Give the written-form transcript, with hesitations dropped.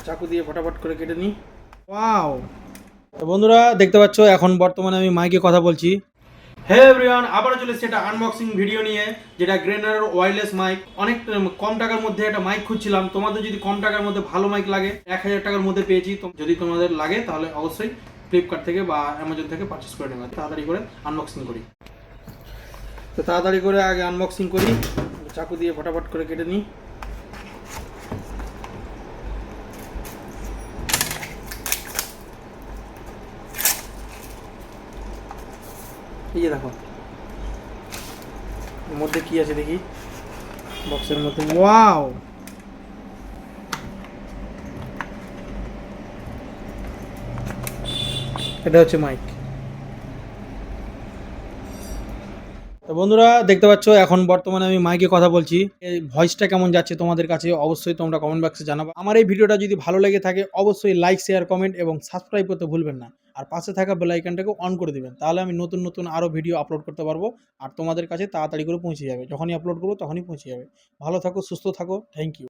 চাকু দিয়ে ফটাফট করে কেটে নিই। ওয়াও! তো বন্ধুরা দেখতে পাচ্ছ এখন বর্তমানে আমি মাইকে কথা বলছি। হে এভরিওয়ান, আবারও চলে এসেছি একটা আনবক্সিং ভিডিও নিয়ে, যেটা গ্রেনারের ওয়্যারলেস মাইক। অনেক কম টাকার মধ্যে একটা মাইক খুঁজছিলাম। তোমাদের যদি কম টাকার মধ্যে ভালো মাইক লাগে, 1000 টাকার মধ্যে পেয়েছি। তো যদি তোমাদের লাগে তাহলে অবশ্যই ফ্লিপকার্ট থেকে বা অ্যামাজন থেকে পারচেস করে নেবে। তাড়াতাড়ি করে আনবক্সিং করি। তো তাড়াতাড়ি করে আগে আনবক্সিং করি, চাকু দিয়ে ফটাফট করে কেটে নিই। এই যে দেখো এর মধ্যে কি আছে দেখি। বক্সের মধ্যে ওয়াও, এটা হচ্ছে মাইক। তো বন্ধুরা দেখতে পাচ্ছ এখন বর্তমানে আমি মাইকে কথা বলছি। এই ভয়েসটা কেমন যাচ্ছে তোমাদের কাছে অবশ্যই তোমরা কমেন্ট বক্সে জানাবো। আমার এই ভিডিওটা যদি ভালো লেগে থাকে অবশ্যই লাইক, শেয়ার, কমেন্ট এবং সাবস্ক্রাইব করতে ভুলবেন না। আর পাশে থাকা বেল আইকনটাকে অন করে দিবেন, তাহলে আমি নতুন নতুন আরও ভিডিও আপলোড করতে পারবো। আর তোমাদের কাছে তাড়াতাড়ি করে পৌঁছে যাবে, যখনই আপলোড করবো তখনই পৌঁছে যাবে। ভালো থাকো, সুস্থ থাকো, থ্যাংক ইউ।